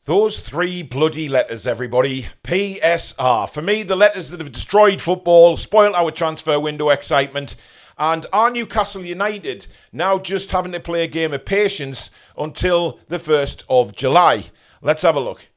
Those three bloody letters, everybody. PSR. For me, the letters that have destroyed football, spoiled our transfer window excitement, and are Newcastle United now just having to play a game of patience until the 1st of July? Let's have a look.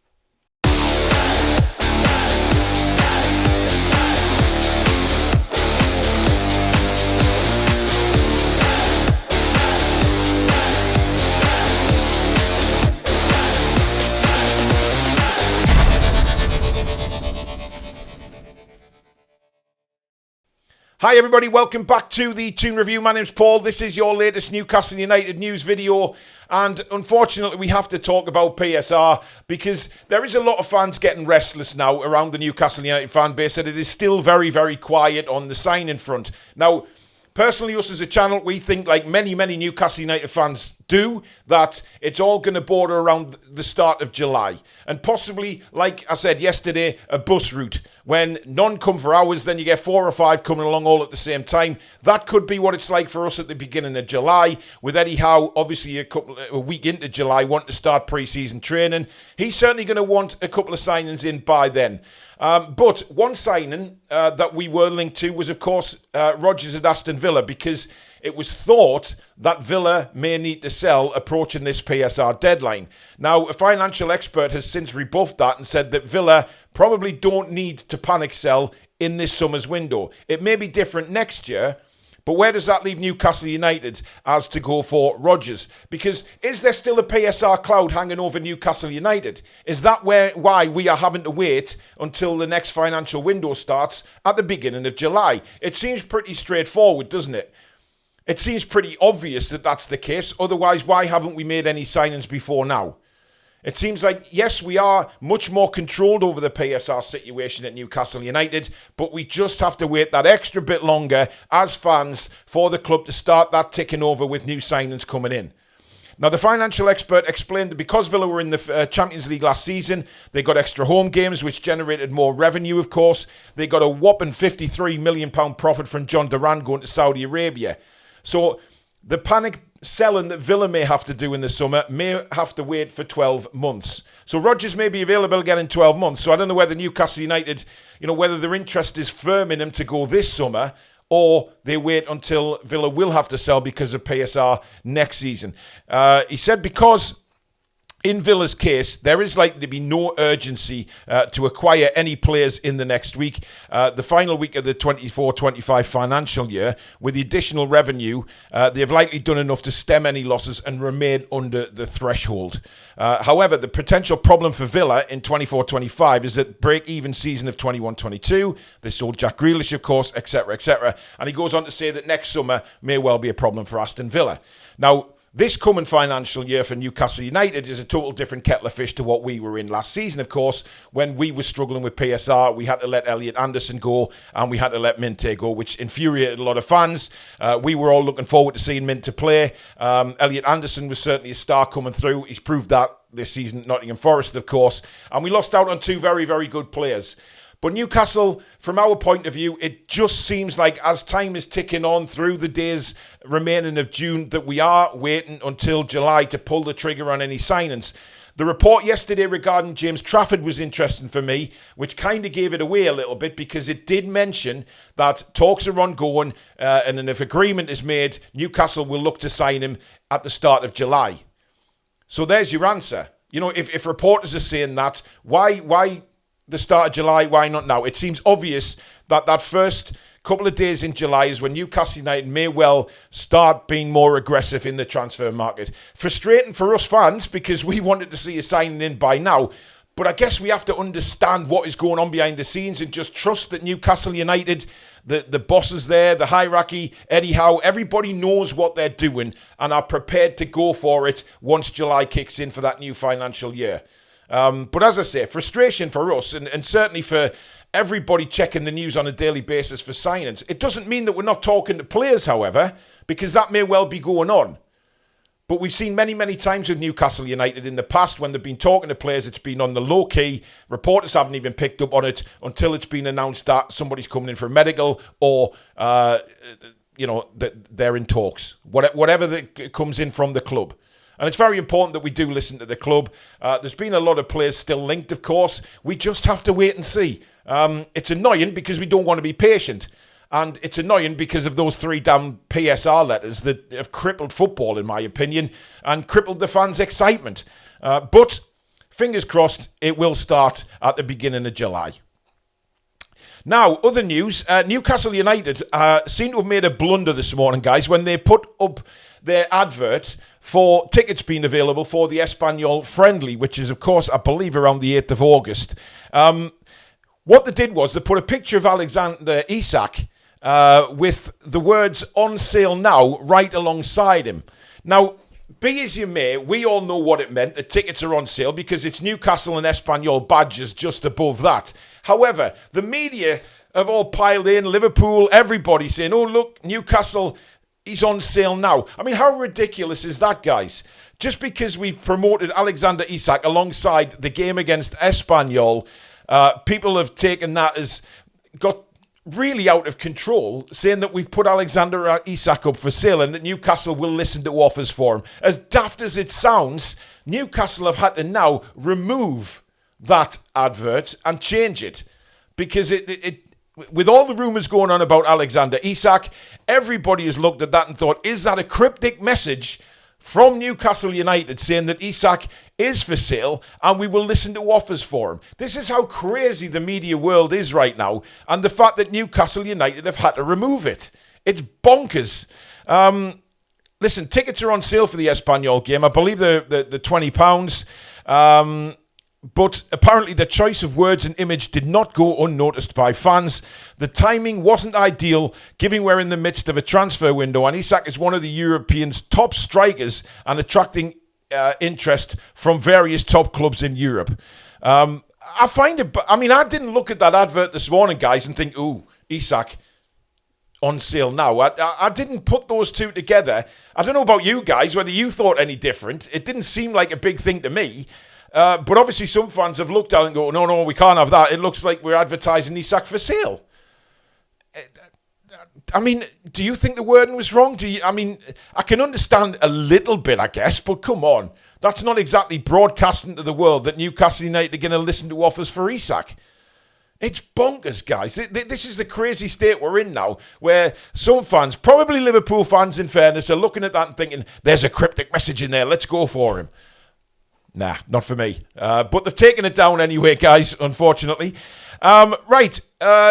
Hi everybody, welcome back to the Toon Review. My name's Paul. This is your latest Newcastle United news video, and unfortunately we have to talk about PSR because there is a lot of fans getting restless now around the Newcastle United fan base, and it is still very, very quiet on the signing front. Now, personally, us as a channel, we think, like many Newcastle United fans do, that it's all going to border around the start of July. And possibly, like I said yesterday, a bus route. When none come for hours, then you get 4 or 5 coming along all at the same time. That could be what it's like for us at the beginning of July, with Eddie Howe, obviously a week into July, wanting to start pre-season training. He's certainly going to want a couple of signings in by then. But one signing that we were linked to was, of course, Rodgers at Aston Villa, because it was thought that Villa may need to sell approaching this PSR deadline. Now, a financial expert has since rebuffed that and said that Villa probably don't need to panic sell in this summer's window. It may be different next year, but where does that leave Newcastle United as to go for Rodgers? Because is there still a PSR cloud hanging over Newcastle United? Is that why we are having to wait until the next financial window starts at the beginning of July? It seems pretty straightforward, doesn't it? It seems pretty obvious that that's the case. Otherwise, why haven't we made any signings before now? It seems like, yes, we are much more controlled over the PSR situation at Newcastle United, but we just have to wait that extra bit longer as fans for the club to start that ticking over with new signings coming in. Now, the financial expert explained that because Villa were in the Champions League last season, they got extra home games, which generated more revenue, of course. They got a whopping £53 million profit from John Duran going to Saudi Arabia. So the panic selling that Villa may have to do in the summer may have to wait for 12 months. So Rodgers may be available again in 12 months. So I don't know whether Newcastle United, whether their interest is firm in him to go this summer, or they wait until Villa will have to sell because of PSR next season. He said because in Villa's case, there is likely to be no urgency to acquire any players in the next week. The final week of the 24-25 financial year, with the additional revenue, they have likely done enough to stem any losses and remain under the threshold. However, the potential problem for Villa in 24-25 is that break-even season of 21-22. They sold Jack Grealish, of course, etc., etc. And he goes on to say that next summer may well be a problem for Aston Villa. Now, this coming financial year for Newcastle United is a total different kettle of fish to what we were in last season, of course, when we were struggling with PSR. We had to let Elliot Anderson go and we had to let Minte go, which infuriated a lot of fans. We were all looking forward to seeing Minte play. Elliot Anderson was certainly a star coming through. He's proved that this season at Nottingham Forest, of course. And we lost out on 2 very, very good players. But Newcastle, from our point of view, it just seems like as time is ticking on through the days remaining of June that we are waiting until July to pull the trigger on any signings. The report yesterday regarding James Trafford was interesting for me, which kind of gave it away a little bit because it did mention that talks are ongoing and then if agreement is made, Newcastle will look to sign him at the start of July. So there's your answer. If reporters are saying that, why the start of July, why not now? It seems obvious that first couple of days in July is when Newcastle United may well start being more aggressive in the transfer market. Frustrating for us fans because we wanted to see a signing in by now. But I guess we have to understand what is going on behind the scenes and just trust that Newcastle United, the bosses there, the hierarchy, Eddie Howe, everybody knows what they're doing and are prepared to go for it once July kicks in for that new financial year. But as I say, frustration for us and certainly for everybody checking the news on a daily basis for signings. It doesn't mean that we're not talking to players, however, because that may well be going on. But we've seen many times with Newcastle United in the past when they've been talking to players, it's been on the low key. Reporters haven't even picked up on it until it's been announced that somebody's coming in for a medical or, that they're in talks. Whatever that comes in from the club. And it's very important that we do listen to the club. There's been a lot of players still linked, of course. We just have to wait and see. It's annoying because we don't want to be patient. And it's annoying because of those 3 damn PSR letters that have crippled football, in my opinion, and crippled the fans' excitement. But fingers crossed, it will start at the beginning of July. Now, other news, Newcastle United seem to have made a blunder this morning, guys, when they put up their advert for tickets being available for the Espanyol friendly, which is, of course, I believe, around the 8th of August. What they did was they put a picture of Alexander Isak with the words "on sale now" right alongside him. Now, be as you may, we all know what it meant. The tickets are on sale because it's Newcastle and Espanyol badges just above that. However, the media have all piled in, Liverpool, everybody saying, oh, look, Newcastle, he's on sale now. I mean, how ridiculous is that, guys? Just because we've promoted Alexander Isak alongside the game against Espanyol, people have taken that as got really out of control, saying that we've put Alexander Isak up for sale and that Newcastle will listen to offers for him. As daft as it sounds, Newcastle have had to now remove that advert and change it because it with all the rumours going on about Alexander Isak, everybody has looked at that and thought, is that a cryptic message from Newcastle United saying that Isak is for sale and we will listen to offers for him? This is how crazy the media world is right now, and the fact that Newcastle United have had to remove it. It's bonkers. Listen, tickets are on sale for the Espanyol game. I believe they're £20. But apparently the choice of words and image did not go unnoticed by fans. The timing wasn't ideal, given we're in the midst of a transfer window, and Isak is one of the Europeans' top strikers and attracting interest from various top clubs in Europe. I find it, I mean, I didn't look at that advert this morning, guys, and think, ooh, Isak on sale now. I didn't put those two together. I don't know about you guys, whether you thought any different. It didn't seem like a big thing to me. But obviously some fans have looked at it and go, no, we can't have that. It looks like we're advertising Isak for sale. I mean, do you think the wording was wrong? I can understand a little bit, I guess, but come on. That's not exactly broadcasting to the world that Newcastle United are going to listen to offers for Isak. It's bonkers, guys. This is the crazy state we're in now, where some fans, probably Liverpool fans in fairness, are looking at that and thinking, there's a cryptic message in there, let's go for him. Nah, not for me. But they've taken it down anyway, guys, unfortunately. Right,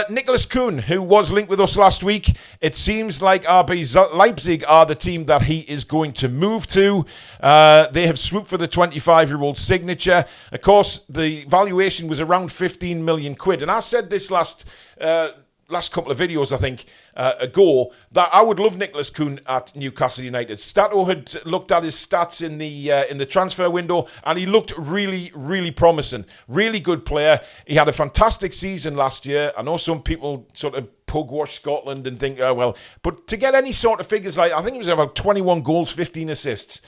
Nicholas Toon, who was linked with us last week. It seems like RB Leipzig are the team that he is going to move to. They have swooped for the 25-year-old signature. Of course, the valuation was around 15 million quid. And I said this last couple of videos, I think, ago, that I would love Nicholas Toon at Newcastle United. Stato had looked at his stats in the transfer window, and he looked really, really promising. Really good player. He had a fantastic season last year. I know some people sort of pugwash Scotland and think, but to get any sort of figures like, I think it was about 21 goals, 15 assists.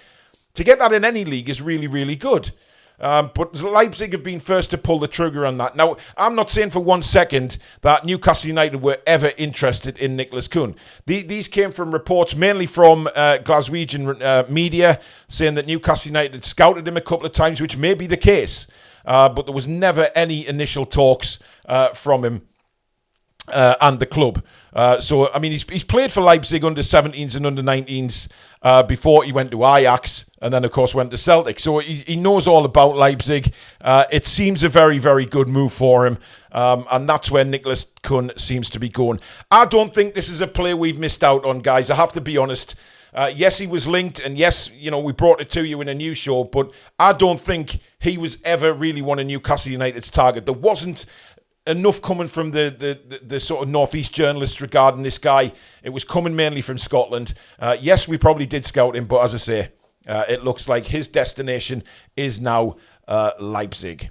To get that in any league is really, really good. But Leipzig have been first to pull the trigger on that. Now, I'm not saying for 1 second that Newcastle United were ever interested in Nicholas Toon. These came from reports mainly from Glaswegian media saying that Newcastle United scouted him a couple of times, which may be the case. But there was never any initial talks from him and the club. So, I mean, he's played for Leipzig under 17s and under 19s before he went to Ajax and then, of course, went to Celtic. So he knows all about Leipzig. It seems a very, very good move for him. And that's where Nicholas Toon seems to be going. I don't think this is a player we've missed out on, guys. I have to be honest. Yes, he was linked, and yes, we brought it to you in a news show, but I don't think he was ever really one of Newcastle United's target. There wasn't enough coming from the sort of northeast journalists regarding this guy. It was coming mainly from Scotland. Yes, we probably did scout him, but as I say, it looks like his destination is now Leipzig.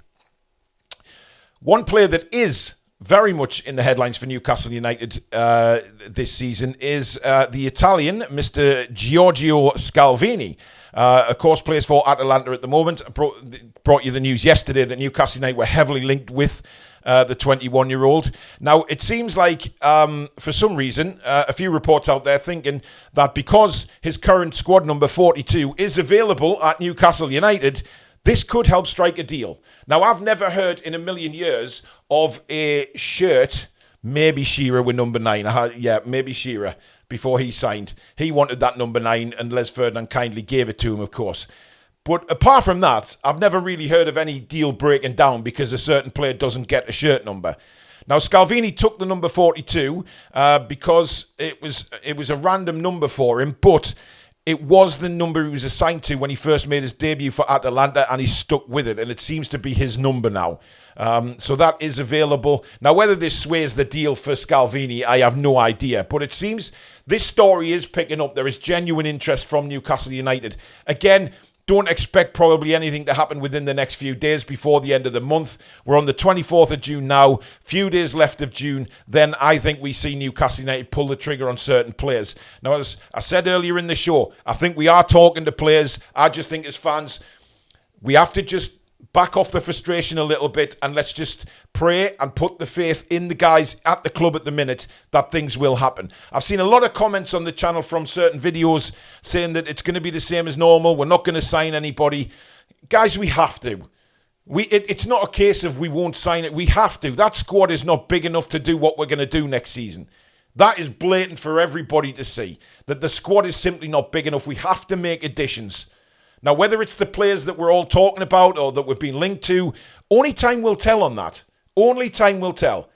One player that is very much in the headlines for Newcastle United this season is the Italian, Mr. Giorgio Scalvini. Of course, plays for Atalanta at the moment. I brought you the news yesterday that Newcastle United were heavily linked with the 21-year-old. Now, it seems like, for some reason, a few reports out there thinking that because his current squad number 42 is available at Newcastle United, this could help strike a deal. Now, I've never heard in a million years of a shirt, maybe Shearer with number 9. Maybe Shearer, before he signed. He wanted that number 9, and Les Ferdinand kindly gave it to him, of course. But apart from that, I've never really heard of any deal breaking down because a certain player doesn't get a shirt number. Now, Scalvini took the number 42 because it was a random number for him, but it was the number he was assigned to when he first made his debut for Atalanta, and he's stuck with it, and it seems to be his number now. So that is available. Now, whether this sways the deal for Scalvini, I have no idea, but it seems this story is picking up. There is genuine interest from Newcastle United. Again, don't expect probably anything to happen within the next few days before the end of the month. We're on the 24th of June now. Few days left of June. Then I think we see Newcastle United pull the trigger on certain players. Now, as I said earlier in the show, I think we are talking to players. I just think as fans, we have to just back off the frustration a little bit and let's just pray and put the faith in the guys at the club at the minute that things will happen. I've seen a lot of comments on the channel from certain videos saying that it's going to be the same as normal. We're not going to sign anybody. Guys, we have to. It's not a case of we won't sign it. We have to. That squad is not big enough to do what we're going to do next season. That is blatant for everybody to see. That the squad is simply not big enough. We have to make additions. Now, whether it's the players that we're all talking about or that we've been linked to, only time will tell on that. Only time will tell.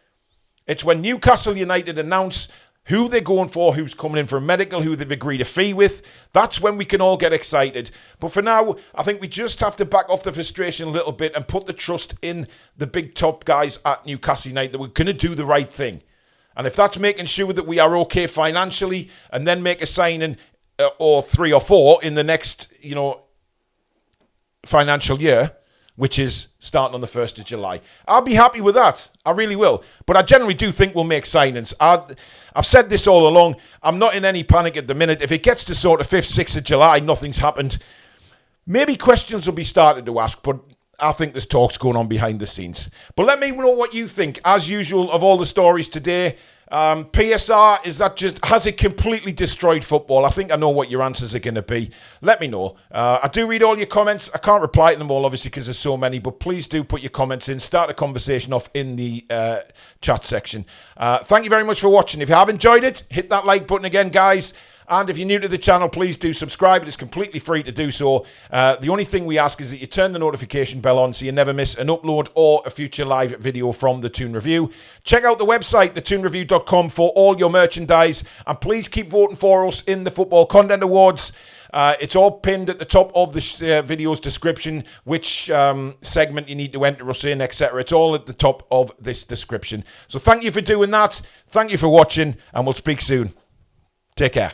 It's when Newcastle United announce who they're going for, who's coming in for a medical, who they've agreed a fee with. That's when we can all get excited. But for now, I think we just have to back off the frustration a little bit and put the trust in the big top guys at Newcastle United that we're going to do the right thing. And if that's making sure that we are okay financially and then make a signing or 3 or 4 in the next, financial year, which is starting on the 1st of July. I'll be happy with that. I really will. But I generally do think we'll make signings. I've said this all along. I'm not in any panic at the minute. If it gets to sort of 5th, 6th of July, nothing's happened, maybe questions will be started to ask, but I think there's talks going on behind the scenes. But let me know what you think, as usual, of all the stories today. PSR, has it completely destroyed football? I think I know what your answers are going to be. Let me know. I do read all your comments. I can't reply to them all, obviously, because there's so many, but please do put your comments in. Start a conversation off in the chat section. Thank you very much for watching. If you have enjoyed it, hit that like button again, guys. And if you're new to the channel, please do subscribe. It is completely free to do so. The only thing we ask is that you turn the notification bell on so you never miss an upload or a future live video from the Toon Review. Check out the website, thetoonreview.com, for all your merchandise. And please keep voting for us in the Football Content Awards. It's all pinned at the top of the video's description, which segment you need to enter us in, etc. It's all at the top of this description. So thank you for doing that. Thank you for watching, and we'll speak soon. Take care.